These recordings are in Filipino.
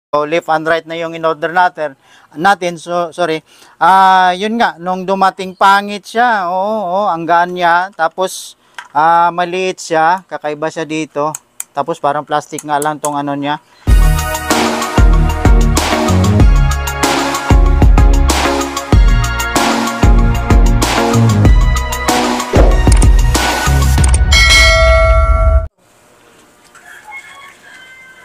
So, left and right na yung in-order natin. So, sorry. Yun nga, nung dumating pangit siya. Oo, ang gaan niya. Tapos, maliit siya. Kakaiba siya dito. Tapos, parang plastic nga lang tong ano niya.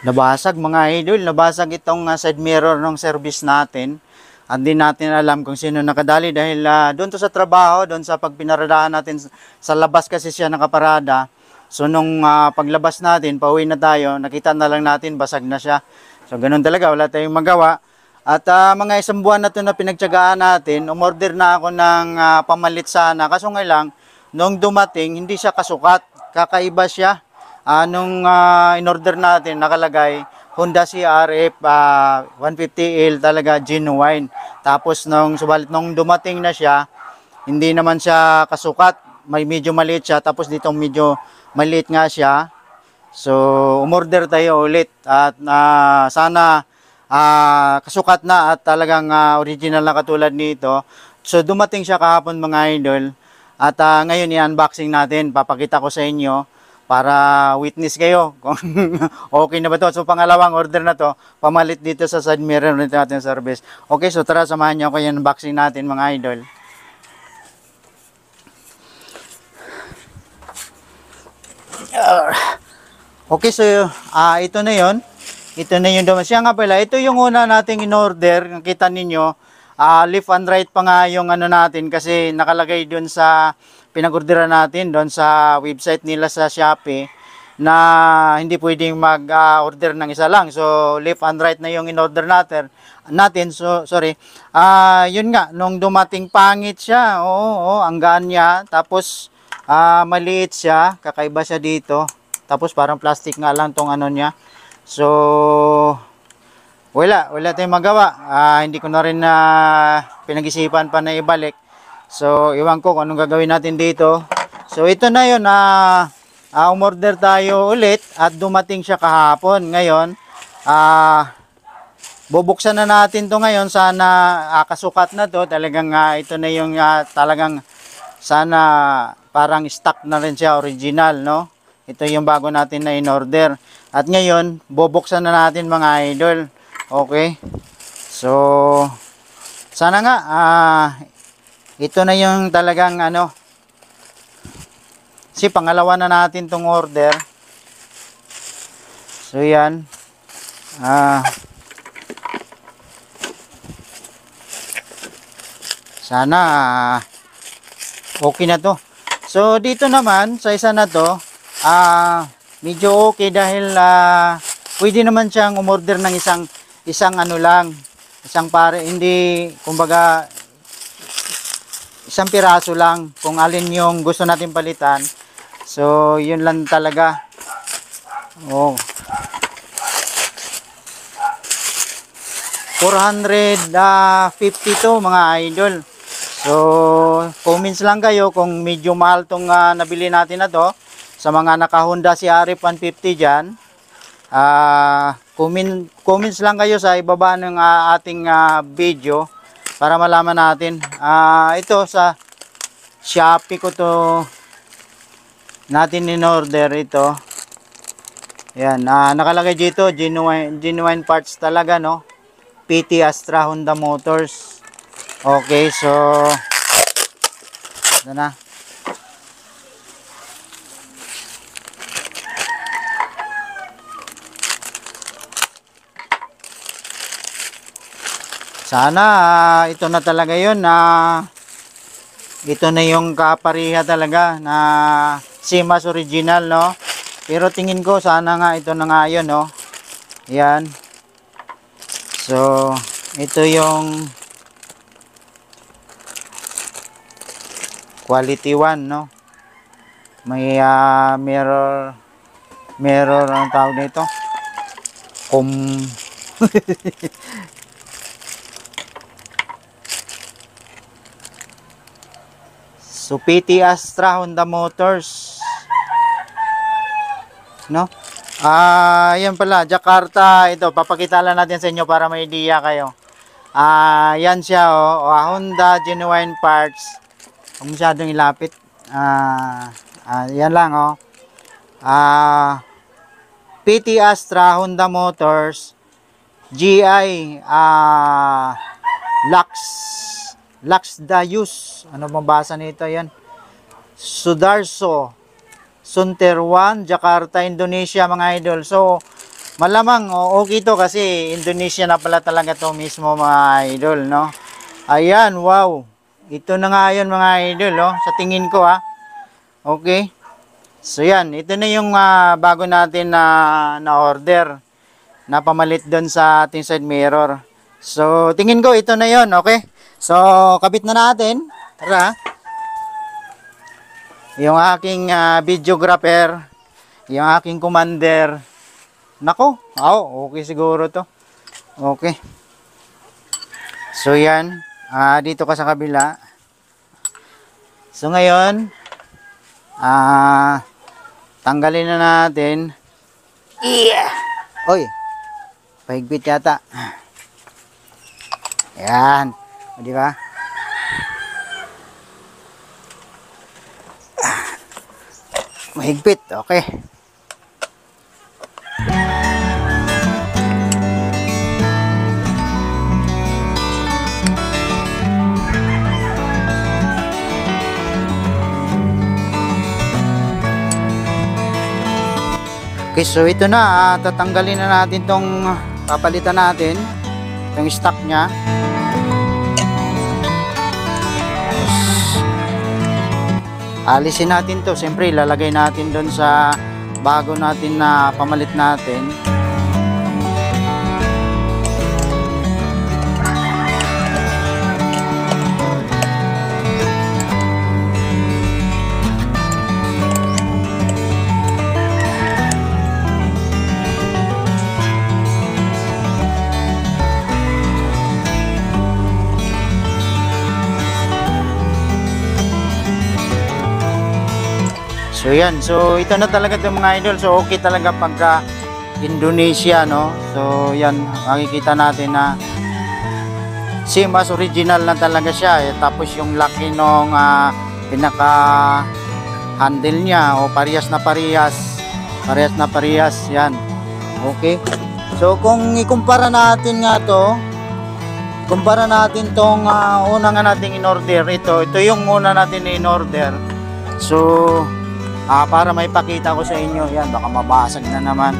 Nabasag mga idol, nabasag itong side mirror ng service natin. At di natin alam kung sino nakadali dahil doon to sa trabaho, doon sa pagpinaradaan natin sa labas kasi siya nakaparada. So nung paglabas natin, pauwi na tayo, nakita na lang natin basag na siya. So ganun talaga, wala tayong magawa. At mga isang buwan na to na pinagtiyagaan natin, umorder na ako ng pamalit sana. Kaso nga lang, nung dumating, hindi siya kasukat, kakaiba siya. Nung in-order natin, nakalagay Honda CRF 150L talaga genuine. Tapos subalit nung dumating na siya, hindi naman siya kasukat. May medyo maliit siya. Tapos dito medyo maliit nga siya. So, umorder tayo ulit. At sana kasukat na at talagang original na katulad nito. So, dumating siya kahapon mga idol. At ngayon i-unboxing natin. Papakita ko sa inyo para witness kayo kung okay na ba to. So pangalawang order na to, pamalit dito sa side mirror nito natin service. Okay, so tara samahan niyo ako yung unboxing natin mga idol. Okay, so ito na yon. Ito na yung dumas. Siya nga pala, ito yung una nating in-order. Nakita ninyo, left and right pa nga yung ano natin kasi nakalagay dun sa pinag-orderan natin doon sa website nila sa Shopee na hindi pwedeng mag-order ng isa lang. So, left and right na yung in-order natin. So, sorry. Yun nga, nung dumating pangit siya. Oo, ang gaan niya. Tapos, maliit siya. Kakaiba siya dito. Tapos, parang plastic nga lang tong ano niya. So, wala tayong magawa. Hindi ko na rin pinag-isipan pa na ibalik. So, iwan ko kung anong gagawin natin dito. So, ito na yun. Umorder tayo ulit at dumating siya kahapon. Ngayon, bubuksan na natin to ngayon. Sana kasukat na to. Talagang ito na yung talagang sana parang stock na rin siya, original, no? Ito yung bago natin na in-order. At ngayon, bubuksan na natin mga idol. Okay? So, sana nga, ito na yung talagang ano. Kasi pangalawa na natin tong order. So yan. Sana okay na to. So dito naman sa isa na to, medyo okay dahil pwede naman siyang umorder ng isang ano lang, isang pare, hindi kumbaga isang piraso lang kung alin yung gusto natin palitan. So yun lang talaga. Oh, 450 to mga idol. So comments lang kayo kung medyo mahal tong nabili natin na to. Sa mga naka Honda CRF 150 dyan, comments lang kayo sa ibaba ng ating video para malaman natin. Ito sa Shopee ko to natin in order ito. Yan, nakalagay dito genuine parts talaga, no? PT Astra Honda Motors. Okay, so ito na. Sana ito na talaga yun na ito na yung kapariha talaga na Simas original, no? Pero tingin ko sana nga ito na nga yun, no? Yan. So ito yung quality 1, no? May mirror ang tawag nito. So PT Astra Honda Motors, no? Yan pala, Jakarta. Ito, papakita lang natin sa inyo para may idea kayo. Yan siya, Honda Genuine Parts. Huwag masyadong ilapit. Yan lang, PT Astra, Honda Motors, GI, Lux Dayus. Ano mabasa nito yan? Sudarso, Sunterwan, Jakarta, Indonesia mga idol. So, malamang okay to kasi Indonesia na pala talaga to mismo mga idol, no? Ayan, wow. Ito na nga yun mga idol, sa tingin ko Okay. So yan, ito na yung bago natin na order na pamalit doon sa ating side mirror. So, tingin ko ito na yon, okay? So, kabit na natin. Tara. Yung aking videographer, yung aking commander. Nako, okay siguro to. Okay. So, yan. Dito ka sa kabila. So, ngayon, tanggalin na natin. Oy, pahigpit yata. Yan. Di ba? Mahigpit. Okay. Okay, so ito na, tatanggalin na natin tong papalitan natin yung stock nya. Alisin natin to, siyempre ilalagay natin doon sa bago natin na pamalit natin. So yan, so ito na talaga itong mga idol. So okay talaga pagka Indonesia, no? So yan, makikita natin na same as original na talaga siya. Tapos yung laki nung pinaka handle niya, parehas na parehas. Parehas na parehas, yan. Okay. So kung ikumpara natin nga to, kumpara natin tong una nga nating in-order. Ito yung una natin in-order. So para may pakita ko sa inyo, yan, baka mabasag na naman.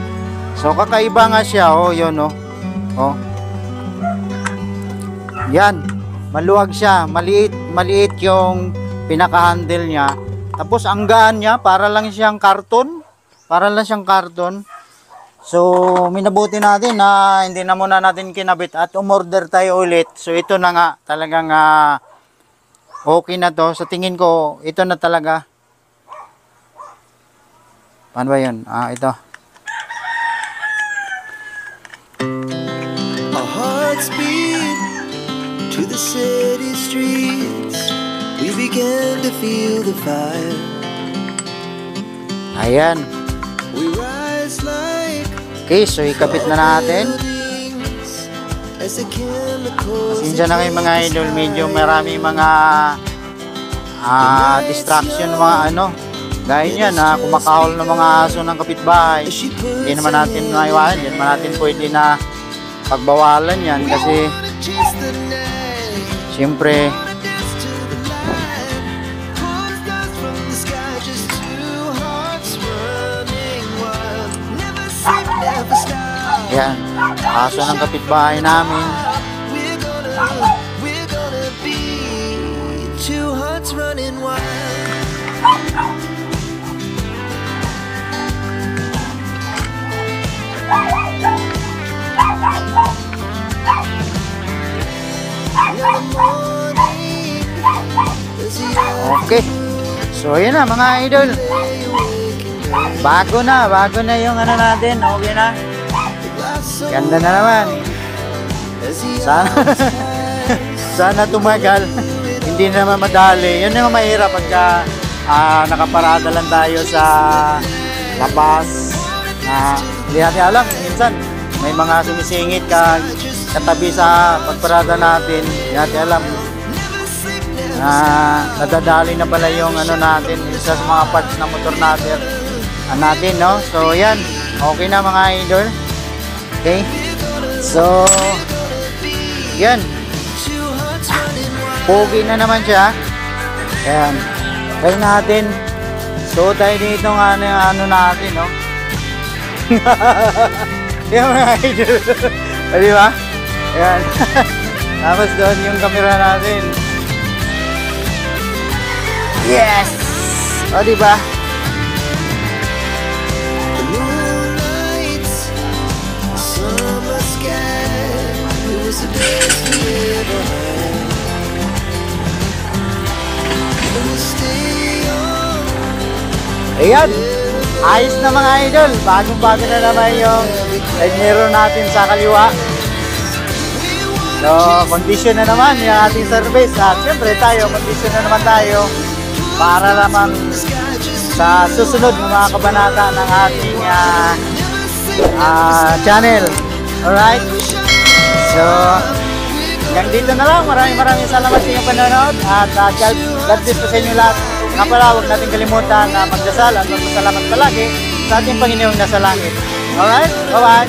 So kakaiba nga siya, yun, yan, maluwag siya, maliit yung pinaka-handle niya. Tapos ang gaan niya, para lang siyang karton. So minabuti natin na hindi na muna natin kinabit at umorder tayo ulit. So ito na nga, talagang okay na to. Sa tingin ko, ito na talaga. Paano ba yun? Ito. Our hearts beat to the city streets. We began to feel the fire. Ayan. We rise like Okay, so ikapit na natin. Pasensya na kayo mga idol, medyo marami mga distraction, mga gaya niyan, kumakahol ng mga aso ng kapitbahay. Hindi naman natin maiwasan, hindi naman natin pwede na pagbawalan yan kasi siyempre yan, aso ng kapitbahay namin. we're gonna be two hearts running wild. Okay. So yun na mga idol. Bago na yung natin. Okay na. Ganda na naman. Sana tumagal. Hindi naman madali. Yun yung mahirap pagka nakaparada lang tayo sa labas. Hindi natin alam, minsan may mga sumisingit katabi sa pagparada natin. Hindi natin alam na nadadali na pala yung ano natin, isa sa mga parts ng motor natin, no? So yan, okay na mga idol. Okay, so yan, pogi na naman siya. Ayan, try natin. So tayo dito ng ano natin, no? Yan mga idol. Di ba? Ayan. Tapos doon yung camera natin. Yes! O, di ba? The moonlight, summer sky, it was the best we ever had. And we'll stay on. Ayan! Ayos na mga idol. Bagong-bago na naman yung side mirror natin sa kaliwa. So, condition na naman yung ating service. At syempre tayo, condition na naman tayo para naman sa susunod ng mga kabanata ng ating channel. Alright? So, hanggang dito na lang. Maraming salamat sa inyong panonood. At God bless po sa inyo lahat. Nga pala, huwag natin kalimutan na magdasal at magpasalamat palagi sa ating Panginoong nasa langit. Alright? Bye-bye!